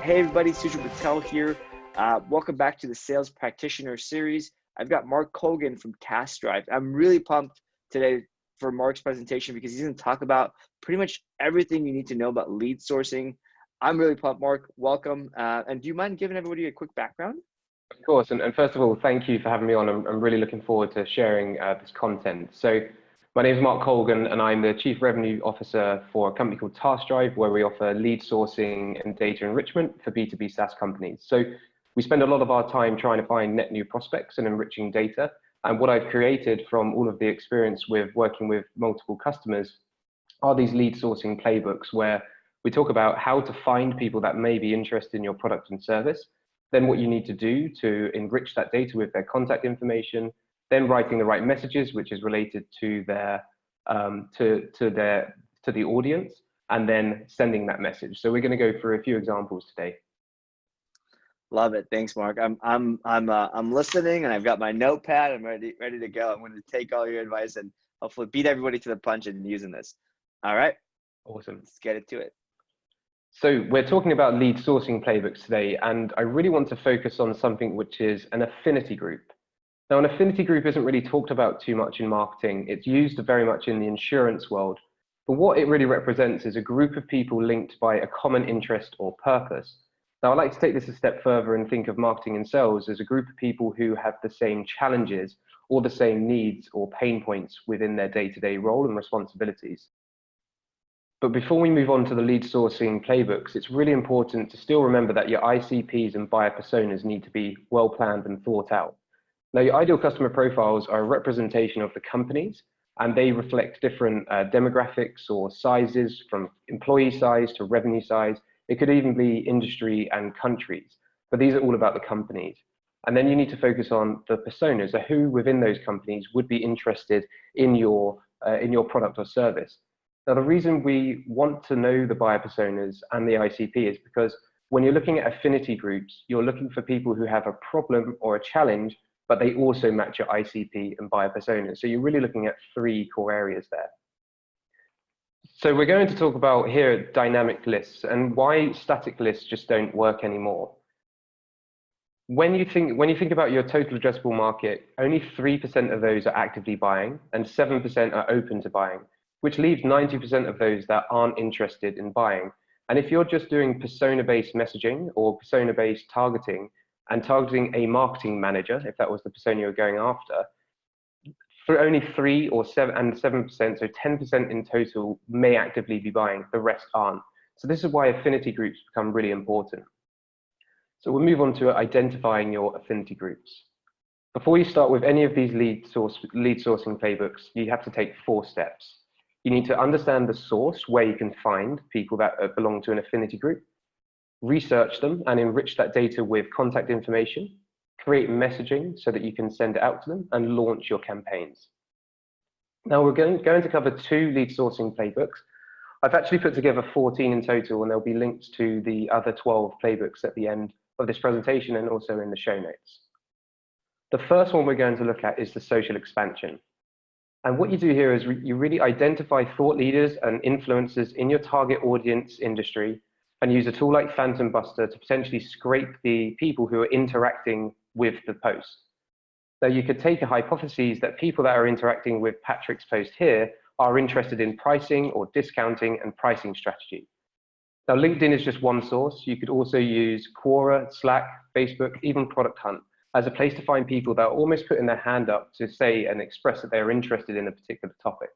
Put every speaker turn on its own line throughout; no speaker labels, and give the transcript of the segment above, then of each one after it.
Hey everybody, Sujit Patel here. Welcome back to the Sales Practitioner Series. I've got Mark Colgan from TaskDrive. I'm really pumped today for Mark's presentation because he's going to talk about pretty much everything you need to know about lead sourcing. I'm really pumped, Mark. Welcome. And do you mind giving everybody a quick background?
Of course, and first of all, thank you for having me on. I'm really looking forward to sharing this content. So my name is Mark Colgan, and I'm the Chief Revenue Officer for a company called TaskDrive, where we offer lead sourcing and data enrichment for B2B SaaS companies. So we spend a lot of our time trying to find net new prospects and enriching data. And what I've created from all of the experience with working with multiple customers are these lead sourcing playbooks where we talk about how to find people that may be interested in your product and service, then what you need to do to enrich that data with their contact information, then writing the right messages, which is related to their to the audience, and then sending that message. So we're going to go through a few examples today.
Love it. Thanks, Mark. I'm listening, and I've got my notepad. I'm ready to go. I'm going to take all your advice and hopefully beat everybody to the punch in using this. All right.
Awesome.
Let's get it to it.
So we're talking about lead sourcing playbooks today, and I really want to focus on something which is an affinity group. Now, an affinity group isn't really talked about too much in marketing. It's used very much in the insurance world, but what it really represents is a group of people linked by a common interest or purpose. Now, I'd like to take this a step further and think of marketing and sales as a group of people who have the same challenges or the same needs or pain points within their day-to-day role and responsibilities. But before we move on to the lead sourcing playbooks, it's really important to still remember that your ICPs and buyer personas need to be well planned and thought out. Now, your ideal customer profiles are a representation of the companies, and they reflect different demographics or sizes, from employee size to revenue size. It could even be industry and countries, but these are all about the companies. And then you need to focus on the personas, so who within those companies would be interested in your product or service. Now, the reason we want to know the buyer personas and the ICP is because when you're looking at affinity groups, you're looking for people who have a problem or a challenge, but they also match your ICP and buyer personas. So you're really looking at three core areas there. So we're going to talk about here dynamic lists and why static lists just don't work anymore. When you think about your total addressable market, only 3% of those are actively buying and 7% are open to buying, which leaves 90% of those that aren't interested in buying. And if you're just doing persona-based messaging or persona-based targeting and targeting a marketing manager, if that was the persona you're going after, for only 3 or 7%, so 10% in total may actively be buying, the rest aren't. So this is why affinity groups become really important. So we'll move on to identifying your affinity groups. Before you start with any of these lead sourcing playbooks, you have to take 4 steps. You need to understand the source where you can find people that belong to an affinity group, research them and enrich that data with contact information, create messaging so that you can send it out to them, and launch your campaigns. Now we're going to cover 2 lead sourcing playbooks. I've actually put together 14 in total, and there'll be links to the other 12 playbooks at the end of this presentation and also in the show notes. The first one we're going to look at is the social expansion. And what you do here is you really identify thought leaders and influencers in your target audience industry and use a tool like Phantom Buster to potentially scrape the people who are interacting with the post. Now, you could take a hypothesis that people that are interacting with Patrick's post here are interested in pricing or discounting and pricing strategy. Now, LinkedIn is just one source. You could also use Quora, Slack, Facebook, even Product Hunt as a place to find people that are almost putting their hand up to say and express that they're interested in a particular topic.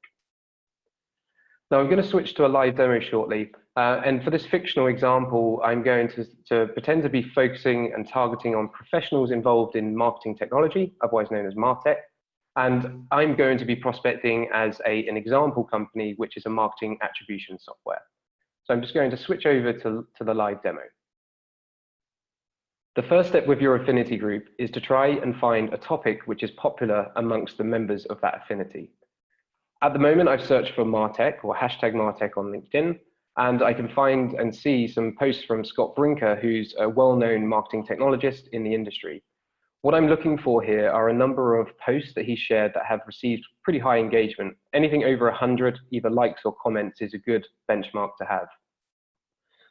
Now I'm going to switch to a live demo shortly. And for this fictional example, I'm going to pretend to be focusing and targeting on professionals involved in marketing technology, otherwise known as MarTech. And I'm going to be prospecting as an example company, which is a marketing attribution software. So I'm just going to switch over to the live demo. The first step with your affinity group is to try and find a topic which is popular amongst the members of that affinity. At the moment, I've searched for MarTech or hashtag MarTech on LinkedIn, and I can find and see some posts from Scott Brinker, who's a well-known marketing technologist in the industry. What I'm looking for here are a number of posts that he shared that have received pretty high engagement. Anything over 100, either likes or comments, is a good benchmark to have.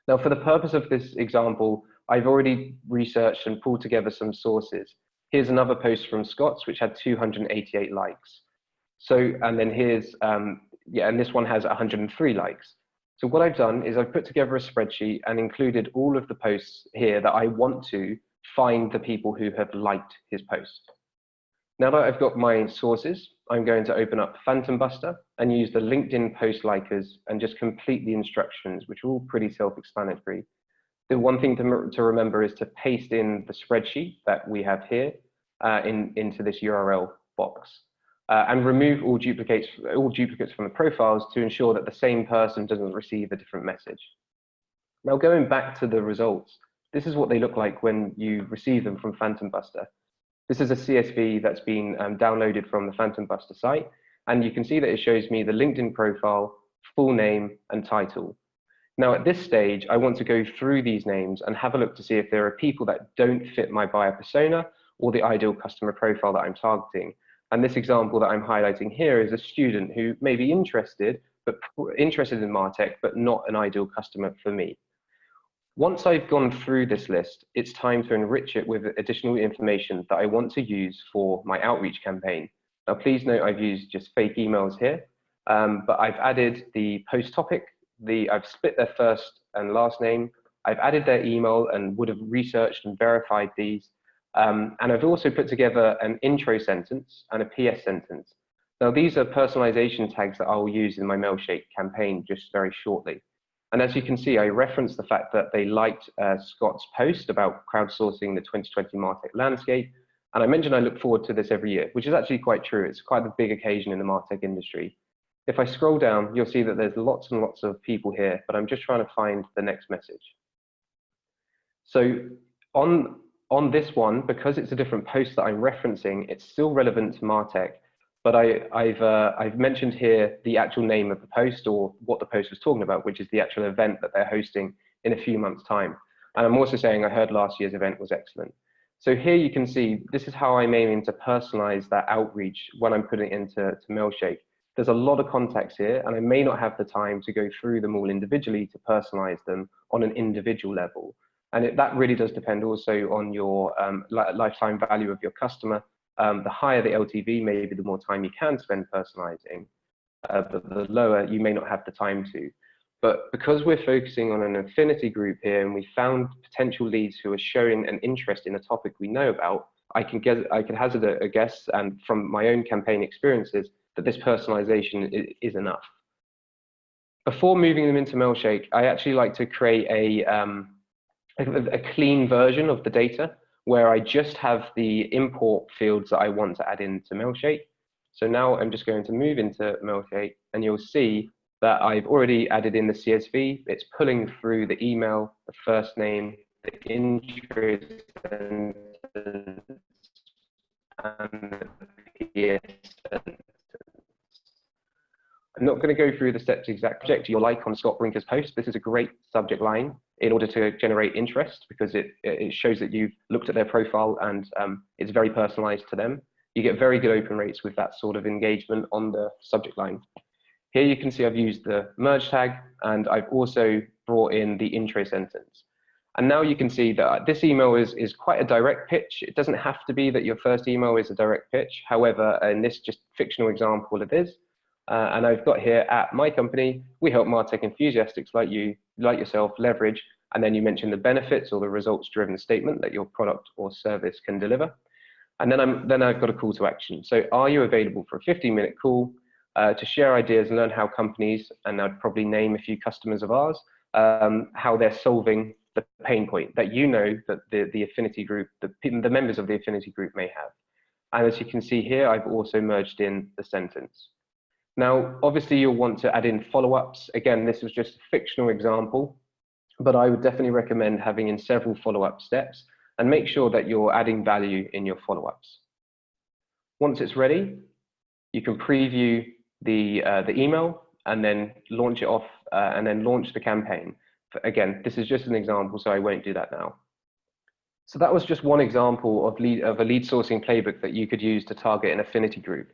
Now, for the purpose of this example, I've already researched and pulled together some sources. Here's another post from Scott's, which had 288 likes. So, and then here's, and this one has 103 likes. So what I've done is I've put together a spreadsheet and included all of the posts here that I want to find the people who have liked his post. Now that I've got my sources, I'm going to open up Phantom Buster and use the LinkedIn post likers and just complete the instructions, which are all pretty self-explanatory. The one thing to remember is to paste in the spreadsheet that we have here into this URL box. And remove all duplicates from the profiles to ensure that the same person doesn't receive a different message. Now, going back to the results, this is what they look like when you receive them from Phantom Buster. This is a CSV that's been downloaded from the Phantom Buster site, and you can see that it shows me the LinkedIn profile, full name, and title. Now, at this stage, I want to go through these names and have a look to see if there are people that don't fit my buyer persona or the ideal customer profile that I'm targeting. And this example that I'm highlighting here is a student who may be interested in MarTech, but not an ideal customer for me. Once I've gone through this list, it's time to enrich it with additional information that I want to use for my outreach campaign. Now, please note I've used just fake emails here, but I've added the post topic, I've split their first and last name, I've added their email and would have researched and verified these. And I've also put together an intro sentence and a PS sentence. Now, these are personalization tags that I'll use in my Mailshake campaign just very shortly. And as you can see, I referenced the fact that they liked Scott's post about crowdsourcing the 2020 MarTech landscape. And I mentioned I look forward to this every year, which is actually quite true. It's quite a big occasion in the MarTech industry. If I scroll down, you'll see that there's lots and lots of people here, but I'm just trying to find the next message. So on this one, because it's a different post that I'm referencing, it's still relevant to MarTech, but I've mentioned here the actual name of the post or what the post was talking about, which is the actual event that they're hosting in a few months' time. And I'm also saying I heard last year's event was excellent. So here you can see, this is how I'm aiming to personalize that outreach when I'm putting it into Mailshake. There's a lot of contacts here, and I may not have the time to go through them all individually to personalize them on an individual level. And that really does depend also on your lifetime value of your customer. The higher the LTV, maybe the more time you can spend personalizing, but the lower you may not have the time to. But because we're focusing on an affinity group here and we found potential leads who are showing an interest in a topic we know about, I can hazard a guess, and from my own campaign experiences, that this personalization is enough. Before moving them into Mailshake, I actually like to create a clean version of the data where I just have the import fields that I want to add into Mailshake. So now I'm just going to move into Mailshake, and you'll see that I've already added in the CSV. It's pulling through the email, the first name, the intro sentence, and the PS sentence. I'm not going to go through the steps exact. Project your like on Scott Brinker's post. This is a great subject line in order to generate interest, because it shows that you've looked at their profile and it's very personalized to them. You get very good open rates with that sort of engagement on the subject line. Here you can see I've used the merge tag, and I've also brought in the intro sentence. And now you can see that this email is quite a direct pitch. It doesn't have to be that your first email is a direct pitch. However, in this just fictional example, it is. And I've got here, at my company, we help MarTech enthusiasts like yourself leverage, and then you mention the benefits or the results-driven statement that your product or service can deliver. And then I've got a call to action. So are you available for a 15-minute call to share ideas and learn how companies, and I'd probably name a few customers of ours, how they're solving the pain point that you know that the affinity group, the members of the affinity group may have. And as you can see here, I've also merged in the sentence. Now, obviously, you'll want to add in follow-ups. Again, this was just a fictional example, but I would definitely recommend having in several follow-up steps, and make sure that you're adding value in your follow-ups. Once it's ready, you can preview the email and then launch it off and then launch the campaign. Again, this is just an example, so I won't do that now. So that was just one example of a lead sourcing playbook that you could use to target an affinity group.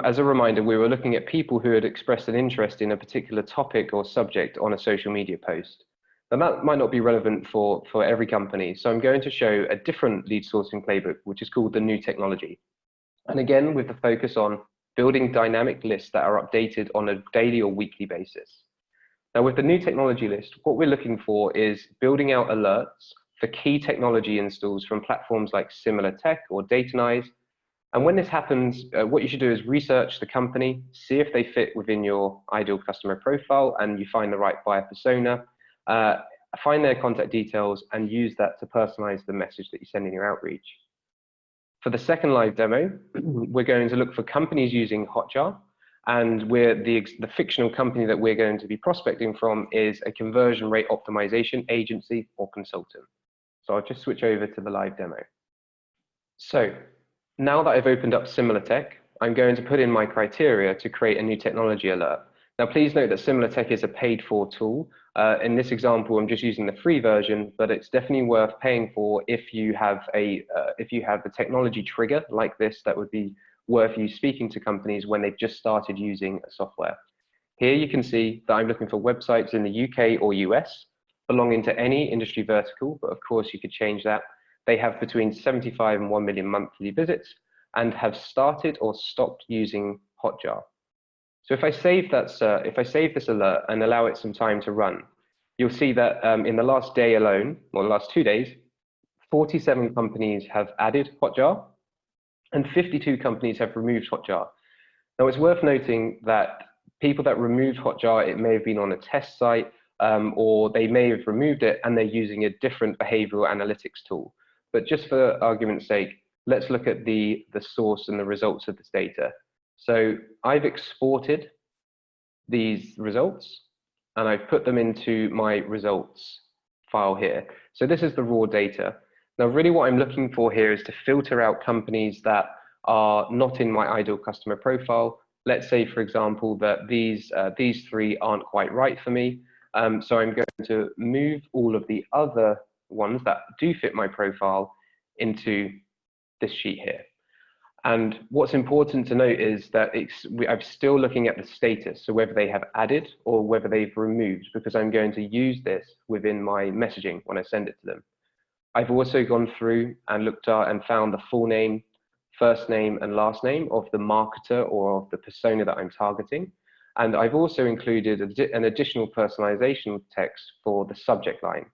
As a reminder, we were looking at people who had expressed an interest in a particular topic or subject on a social media post. Now that might not be relevant for every company, so I'm going to show a different lead sourcing playbook, which is called the new technology. And again, with the focus on building dynamic lists that are updated on a daily or weekly basis. Now with the new technology list, what we're looking for is building out alerts for key technology installs from platforms like SimilarTech or Datanyze. And when this happens, what you should do is research the company, see if they fit within your ideal customer profile and you find the right buyer persona, find their contact details and use that to personalize the message that you send in your outreach. For the second live demo, we're going to look for companies using Hotjar, and the fictional company that we're going to be prospecting from is a conversion rate optimization agency or consultant. So I'll just switch over to the live demo. So now that I've opened up SimilarTech, I'm going to put in my criteria to create a new technology alert. Now, please note that SimilarTech is a paid-for tool. In this example, I'm just using the free version, but it's definitely worth paying for if you have the technology trigger like this. That would be worth you speaking to companies when they've just started using a software. Here you can see that I'm looking for websites in the UK or US, belonging to any industry vertical, but of course you could change that. They have between 75 and 1 million monthly visits and have started or stopped using Hotjar. So if I save this alert and allow it some time to run, you'll see that in the last day alone, or the last 2 days, 47 companies have added Hotjar and 52 companies have removed Hotjar. Now it's worth noting that people that removed Hotjar, it may have been on a test site or they may have removed it and they're using a different behavioral analytics tool. But just for argument's sake, let's look at the source and the results of this data. So I've exported these results and I've put them into my results file here. So this is the raw data. Now, really what I'm looking for here is to filter out companies that are not in my ideal customer profile. Let's say, for example, that these three aren't quite right for me. So I'm going to move all of the other ones that do fit my profile into this sheet here. And what's important to note is that I'm still looking at the status, so whether they have added or whether they've removed, because I'm going to use this within my messaging when I send it to them. I've also gone through and looked at and found the full name, first name and last name of the marketer or of the persona that I'm targeting. And I've also included an additional personalization text for the subject line.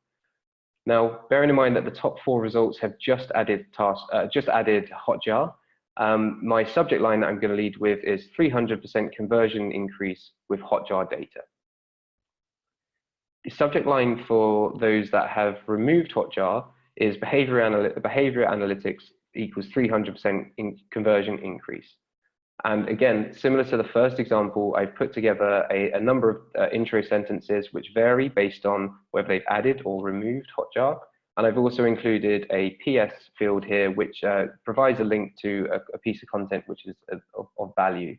Now, bearing in mind that the top 4 results have just added Hotjar, my subject line that I'm going to lead with is 300% conversion increase with Hotjar data. The subject line for those that have removed Hotjar is behavior analytics equals 300% conversion increase. And again, similar to the first example, I've put together a number of intro sentences which vary based on whether they've added or removed Hotjar. And I've also included a PS field here, which provides a link to a piece of content which is of value.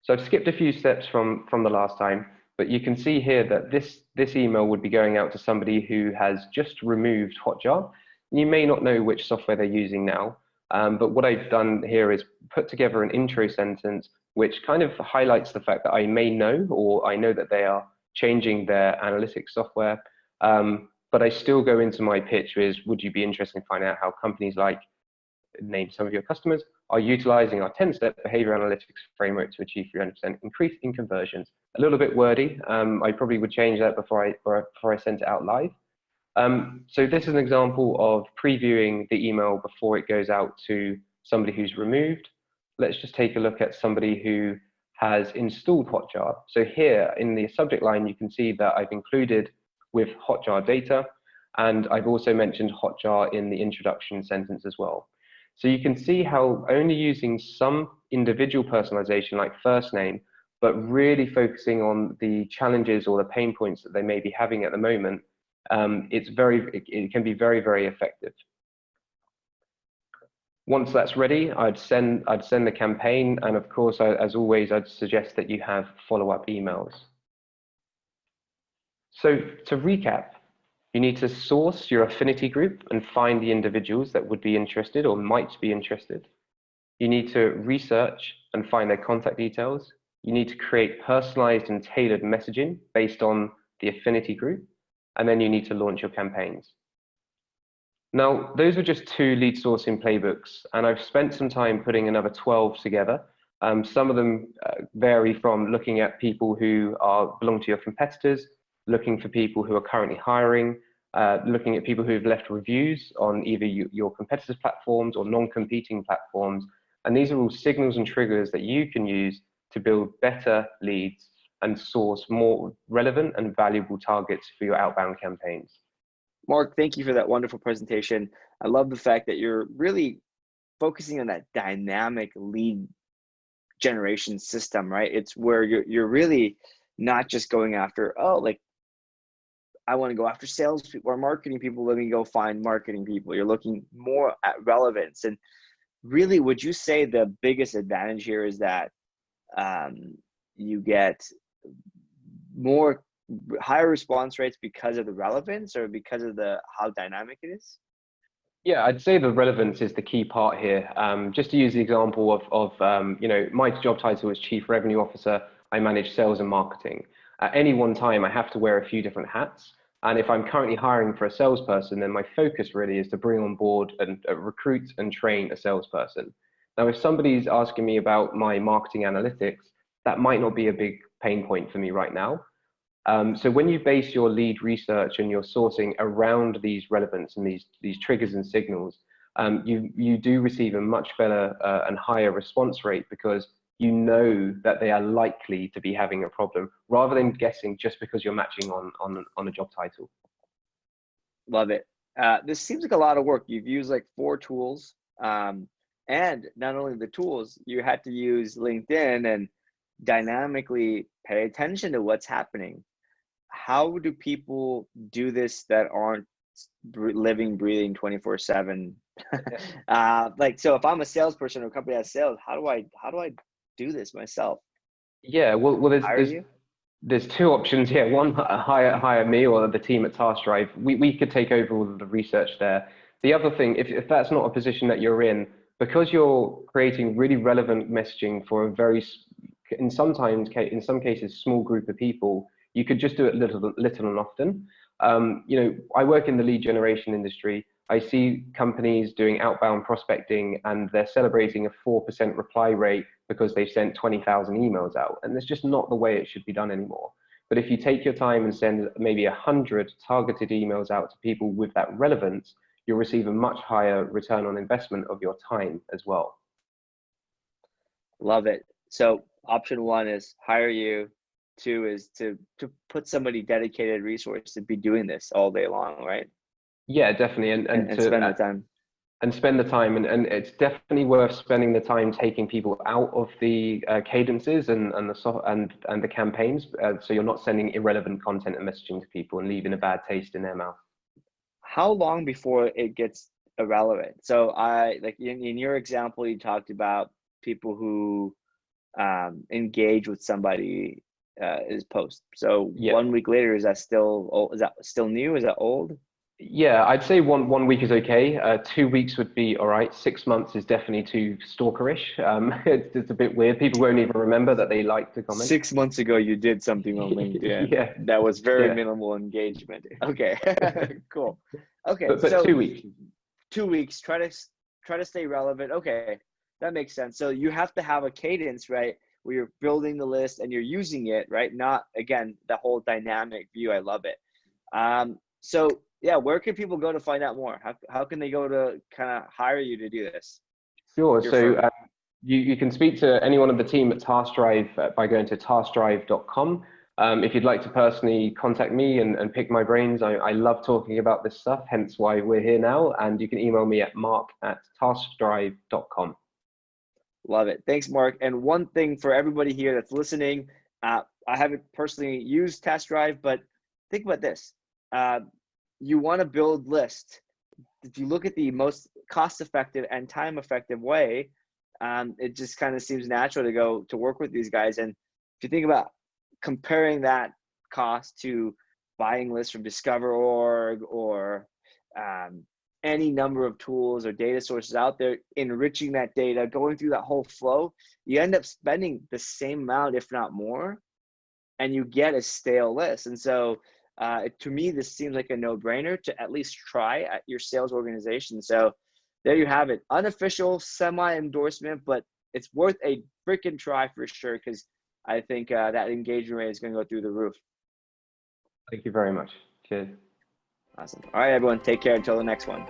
So I've skipped a few steps from the last time, but you can see here that this email would be going out to somebody who has just removed Hotjar. You may not know which software they're using now, but what I've done here is put together an intro sentence which kind of highlights the fact that I may know, or I know that they are changing their analytics software, but I still go into my pitch is, would you be interested in finding out how companies like, name some of your customers, are utilizing our 10-step behavior analytics framework to achieve 300% increase in conversions. A little bit wordy. I probably would change that before I sent it out live. So this is an example of previewing the email before it goes out to somebody who's removed. Let's just take a look at somebody who has installed Hotjar. So here in the subject line, you can see that I've included with Hotjar data, and I've also mentioned Hotjar in the introduction sentence as well. So you can see how only using some individual personalization like first name, but really focusing on the challenges or the pain points that they may be having at the moment, it can be very, very effective. Once that's ready, I'd send the campaign, and of course, as always, I'd suggest that you have follow-up emails. So to recap, you need to source your affinity group and find the individuals that would be interested or might be interested. You need to research and find their contact details. You need to create personalized and tailored messaging based on the affinity group. and then you need to launch your campaigns. Now, those were just 2 lead sourcing playbooks, and I've spent some time putting another 12 together. Some of them vary from looking at people who belong to your competitors, looking for people who are currently hiring, looking at people who've left reviews on either your competitors' platforms or non-competing platforms. And these are all signals and triggers that you can use to build better leads and source more relevant and valuable targets for your outbound campaigns.
Mark, thank you for that wonderful presentation. I love the fact that you're really focusing on that dynamic lead generation system, right? It's where you're really not just going after, oh, like I want to go after salespeople or marketing people. Let me go find marketing people. You're looking more at relevance. And really, would you say the biggest advantage here is that you get higher response rates because of the relevance or because of how dynamic it is?
Yeah, I'd say the relevance is the key part here. Just to use the example of my job title is Chief Revenue Officer. I manage sales and marketing. At any one time, I have to wear a few different hats. And if I'm currently hiring for a salesperson, then my focus really is to bring on board and recruit and train a salesperson. Now, if somebody's asking me about my marketing analytics, that might not be a big pain point for me right now. So when you base your lead research and your sourcing around these relevance and these triggers and signals, you do receive a much better and higher response rate because you know that they are likely to be having a problem rather than guessing just because you're matching on a job title.
Love it. This seems like a lot of work. You've used like 4 tools, and not only the tools, you had to use LinkedIn and dynamically pay attention to what's happening. How do people do this that aren't living, breathing 24/7? So if I'm a salesperson or a company has sales, how do I do this myself?
Yeah, well there's 2 options here. One, hire me or the team at TaskDrive. We could take over all of the research there. The other thing, if that's not a position that you're in, because you're creating really relevant messaging for a very, in some cases, small group of people, you could just do it little and often. I work in the lead generation industry. I see companies doing outbound prospecting and they're celebrating a 4% reply rate because they've sent 20,000 emails out. And that's just not the way it should be done anymore. But if you take your time and send maybe 100 targeted emails out to people with that relevance, you'll receive a much higher return on investment of your time as well.
Love it. So option 1 is hire you. 2 is to put somebody dedicated resource to be doing this all day long, right?
Yeah, definitely. And to
spend the time.
And spend the time, and it's definitely worth spending the time taking people out of the cadences and the campaigns, so you're not sending irrelevant content and messaging to people and leaving a bad taste in their mouth.
How long before it gets irrelevant? So in your example, you talked about people who engage with somebody is post. So yeah. 1 week later, is that still new? Is that old?
Yeah, I'd say one week is okay. 2 weeks would be all right. 6 months is definitely too stalkerish. It's a bit weird. People won't even remember that they like to comment.
6 months ago, you did something on LinkedIn.
Yeah.
That was very minimal engagement. Okay, cool. Okay,
but
so
2 weeks.
2 weeks. Try to stay relevant. Okay, that makes sense. So you have to have a cadence, right? Where you're building the list and you're using it, right? Not, again, the whole dynamic view. I love it. So yeah, where can people go to find out more? How can they go to kind of hire you to do this?
Sure. So you can speak to anyone of the team at TaskDrive by going to taskdrive.com. If you'd like to personally contact me and pick my brains, I love talking about this stuff, hence why we're here now. And you can email me at mark@taskdrive.com.
Love it. Thanks, Mark. And one thing for everybody here that's listening, I haven't personally used TaskDrive, but think about this. You want to build lists. If you look at the most cost-effective and time-effective way, it just kind of seems natural to go to work with these guys. And if you think about comparing that cost to buying lists from Discover.org or any number of tools or data sources out there, enriching that data, going through that whole flow, you end up spending the same amount, if not more, and you get a stale list. And so To me, this seems like a no-brainer to at least try at your sales organization. So there you have it. Unofficial, semi-endorsement, but it's worth a freaking try for sure, because I think that engagement rate is going to go through the roof.
Thank you very much. Cheers.
Awesome. All right, everyone. Take care until the next one.